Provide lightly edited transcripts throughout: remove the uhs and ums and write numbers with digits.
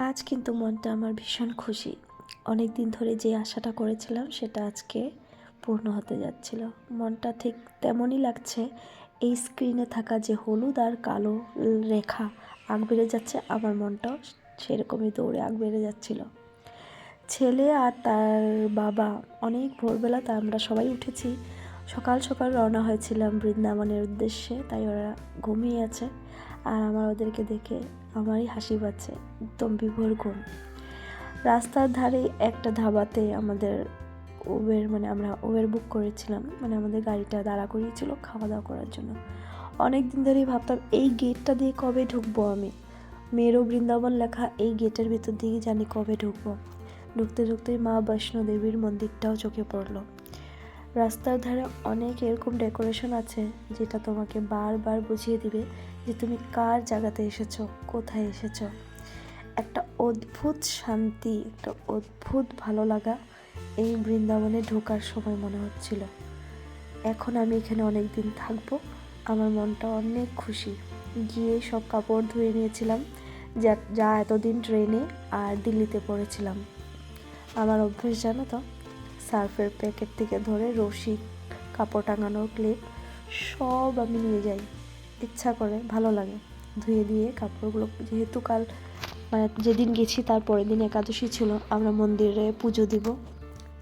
আজ কিন্তু মনটা আমার ভীষণ খুশি। অনেক দিন ধরে যে আশাটা করেছিলাম সেটা আজকে পূর্ণ হতে যাচ্ছিল। মনটা ঠিক তেমনই লাগছে। এই স্ক্রিনে থাকা যে হলুদ আর কালো রেখা আগ বেড়ে যাচ্ছে, আমার মনটাও সেরকমই দৌড়ে আগ বেড়ে যাচ্ছিল। ছেলে আর তার বাবা অনেক ভোরবেলা আমরা সবাই উঠেছি। সকাল সকাল রওনা হয়েছিলাম বৃন্দাবনের উদ্দেশ্যে, তাই ওরা ঘুমিয়ে আছে। আর আমার ওদেরকে দেখে আমারই হাসি পাচ্ছে, একদম বিভোর ঘুম। রাস্তার ধারে একটা ধাবাতে আমাদের আমরা উবের বুক করেছিলাম, আমাদের গাড়িটা দাঁড়া করিয়েছিল খাওয়া দাওয়া করার জন্য। অনেক দিন ধরেই ভাবতাম এই গেটটা দিয়ে কবে ঢুকবো আমি। মেরো বৃন্দাবন লেখা এই গেটের ভিতর দিয়ে জানি কবে ঢুকবো। ঢুকতে ঢুকতেই মা বৈষ্ণো দেবীর মন্দিরটাও চোখে পড়লো। রাস্তার ধারে অনেক এরকম ডেকোরেশন আছে যেটা তোমাকে বারবার বুঝিয়ে দিবে যে তুমি কার জায়গাতে এসেছো, কোথায় এসেছো। একটা অদ্ভুত শান্তি, একটা অদ্ভুত ভালো লাগা এই বৃন্দাবনে ঢোকার সময় মনে হচ্ছিল। এখন আমি এখানে অনেক দিন থাকবো, আমার মনটা অনেক খুশি। গিয়ে সব কাপড় ধুয়ে নিয়েছিলাম যা এতদিন ট্রেনে আর দিল্লিতে পড়েছিলাম। আমার অভ্যেস জানো তো, সার্ফের প্যাকেট থেকে ধরে রশি, কাপড় টাঙানোর ক্লিপ সব আমি নিয়ে যাই। ইচ্ছা করে, ভালো লাগে ধুয়ে দিয়ে কাপড়গুলো। যেহেতু কাল যেদিন গেছি তার পরের দিন একাদশী ছিল, আমরা মন্দিরে পুজো দিব,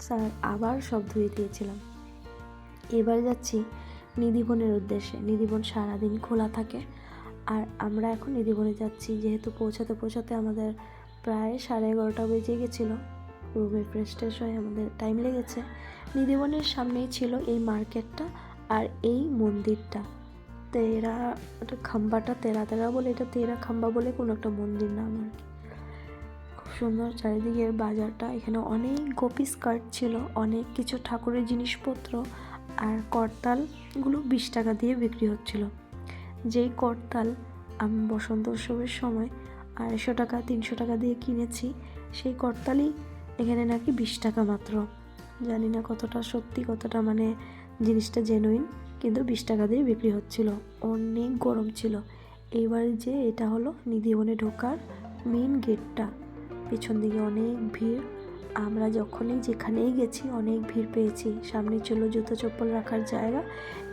স্যার আবার সব ধুয়ে দিয়েছিলাম। এবার যাচ্ছি নিধিবনের উদ্দেশ্যে। নিধিবন সারাদিন খোলা থাকে আর আমরা এখন নিধিবনে যাচ্ছি। যেহেতু পৌঁছাতে আমাদের প্রায় 11:30 বেজে গেছিলো। রুমে ফ্রেশ ট্রেশ হয়ে আমাদের টাইম লেগেছে। নিধিবনের সামনেই ছিল এই মার্কেটটা আর এই মন্দিরটা। খাম্বাটা তেরা বলে, এটা তেরা খাম্বা বলে কোনো একটা মন্দির নাম আর কি। খুব সুন্দর চারিদিকের বাজারটা। এখানে অনেক গোপী স্কার্ট ছিল, অনেক কিছু ঠাকুরের জিনিসপত্র আর করতালগুলো 20 টাকা দিয়ে বিক্রি হচ্ছিল। যেই করতাল আমি বসন্ত উৎসবের সময় 250 টাকা 300 টাকা দিয়ে কিনেছি, সেই করতালই এখানে নাকি 20 টাকা মাত্র। জানি না কতটা সত্যি, কতটা জিনিসটা জেনুইন, কিন্তু 20 টাকা দিয়ে বিক্রি হচ্ছিল। অনেক গরম ছিল। এইবার যে এটা হলো নিধিবনে ঢোকার মেন গেটটা, পেছন দিকে অনেক ভিড়। আমরা যেখানেই গেছি অনেক ভিড় পেয়েছি। সামনে ছিল জুতো চপ্পল রাখার জায়গা।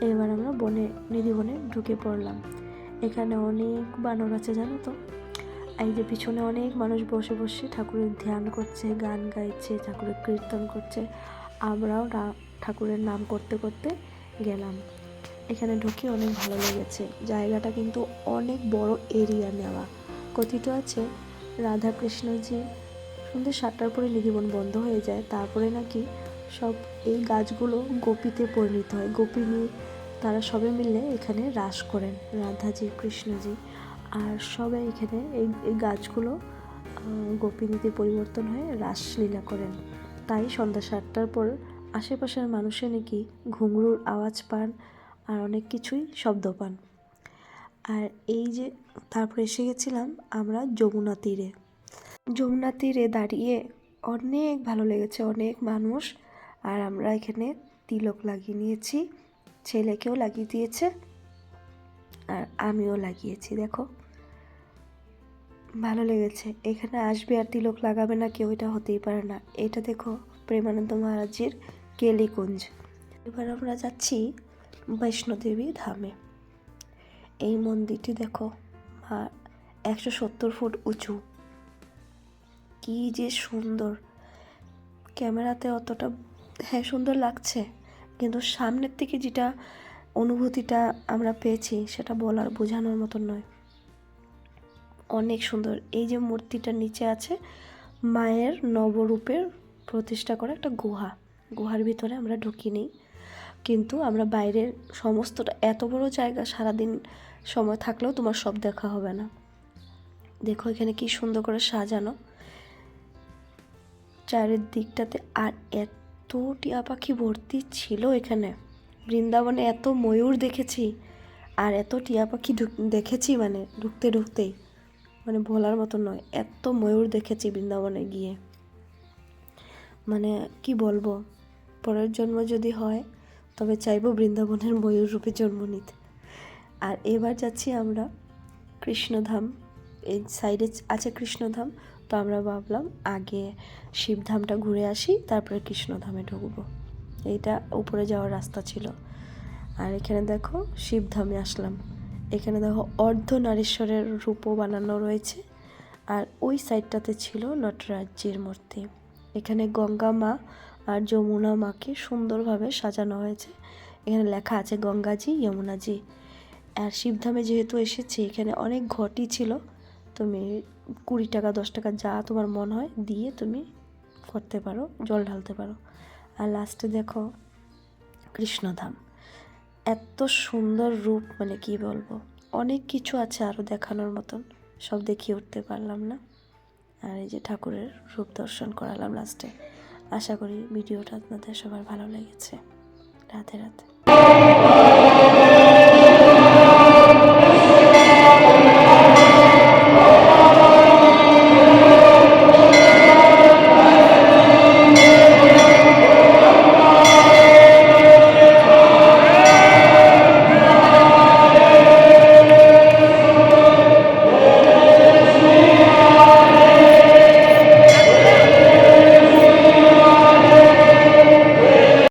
এবার আমরা নিধিবনে ঢুকে পড়লাম। এখানে অনেক বানর আছে জানো তো। এই যে পিছনে অনেক মানুষ বসে বসে ঠাকুরের ধ্যান করছে, গান গাইছে, ঠাকুরের কীর্তন করছে। আমরাও ঠাকুরের নাম করতে করতে গেলাম। এখানে ঢুকে অনেক ভালো লেগেছে। জায়গাটা কিন্তু অনেক বড় এরিয়া নেওয়া। কথিত আছে রাধাকৃষ্ণজি সন্ধ্যে 7টার পরে নিধিবন বন্ধ হয়ে যায়, তারপরে নাকি সব এই গাছগুলো গোপীতে পরিণত হয়। গোপিনী তারা সবে মিলে এখানে রাস করেন, রাধাজি কৃষ্ণজি। আর সবাই এখানে এই গাছগুলো গোপিনীতে পরিবর্তন হয়ে রাসলীলা করেন। তাই সন্ধ্যা 7টার পর আশেপাশের মানুষে নাকি ঘুঙরুর আওয়াজ পান আর অনেক কিছুই শব্দ পান। আর এই যে তারপর এসে গেছিলাম আমরা যমুনা তীরে। যমুনা তীরে দাঁড়িয়ে অনেক ভালো লেগেছে, অনেক মানুষ। আর আমরা এখানে তিলক লাগিয়ে নিয়েছি, ছেলেকেও লাগিয়ে দিয়েছে আর আমিও লাগিয়েছি। দেখো ভালো লেগেছে। এখানে আসবে আর তিলক লাগাবে না কেউ, এটা হতেই পারে না। এটা দেখো প্রেমানন্দ মহারাজের কেলিকুঞ্জ। এবার আমরা যাচ্ছি বৈষ্ণোদেবী ধামে। এই মন্দিরটি দেখো 170 ফুট উঁচু, কি যে সুন্দর। ক্যামেরাতে অতটা সুন্দর লাগছে, কিন্তু সামনের থেকে যেটা অনুভূতিটা আমরা পেয়েছি সেটা বোঝানোর মতন নয়। অনেক সুন্দর। এই যে মূর্তিটার নিচে আছে মায়ের নবরূপের প্রতিষ্ঠা করা একটা গুহার ভিতরে আমরা ঢুকিনি, কিন্তু আমরা বাইরের সমস্তটা, এত বড় জায়গা সারাদিন সময় থাকলেও তোমার সব দেখা হবে না। দেখো এখানে কি সুন্দর করে সাজানো চারের দিকটাতে। আর এত টিয়া পাখি ভর্তি ছিল এখানে। বৃন্দাবনে এত ময়ূর দেখেছি আর এত টিয়া পাখি দেখেছি ঢুকতেই বলার মতো নয়। এত ময়ূর দেখেছি বৃন্দাবনে গিয়ে, কি বলবো। পরের জন্ম যদি হয় তবে চাইবো বৃন্দাবনের ময়ূর রূপে জন্ম নিতে। আর এবার যাচ্ছি আমরা কৃষ্ণধাম। এই সাইডে আছে কৃষ্ণধাম, তো আমরা ভাবলাম আগে শিবধামটা ঘুরে আসি, তারপরে কৃষ্ণধামে ঢুকবো। এইটা উপরে যাওয়ার রাস্তা ছিল। আর এখানে দেখো শিবধামে আসলাম। এখানে দেখো অর্ধনারীশ্বরের রূপও বানানো রয়েছে। আর ওই সাইডটাতে ছিল নটরাজজির মূর্তি। এখানে গঙ্গা মা আর যমুনা মাকে সুন্দরভাবে সাজানো হয়েছে। এখানে লেখা আছে গঙ্গাজি যমুনাজি। আর শিবধামে যেহেতু এসেছি, এখানে অনেক ঘটি ছিল। তুমি 20 টাকা 10 টাকা যা তোমার মন হয় দিয়ে তুমি করতে পারো, জল ঢালতে পারো। আর লাস্টে দেখো কৃষ্ণধাম। এত সুন্দর রূপ, মানে কি বলবো, অনেক কিছু আছে আরও দেখানোর মতন, সব দেখিয়ে উঠতে পারলাম না। আর এই যে ঠাকুরের রূপ দর্শন করালাম লাস্টে। আশা করি ভিডিওটা আপনাদের সবার ভালো লেগেছে। রাধে রাধে।